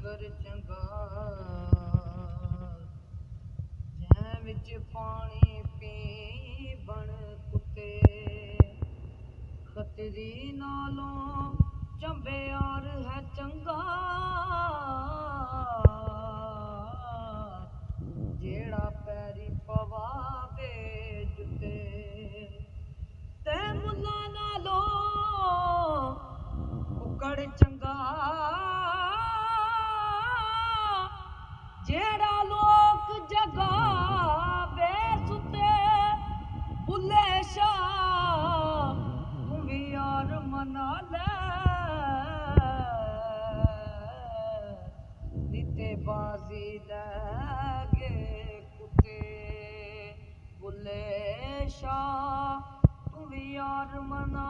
कर चंगा जै विच पानी पी बन कुत्ते खतरी नालों चंबे यार है चंगा जेड़ा पैरी पवावे जुते ते मुल्ला नालों कुकड़ चंगा जेड़ा लोक जगावे सुते बुले शाह तू भी यार मना ले निते बाजी लगे कुत्ते बुले शाह तू भी यार मना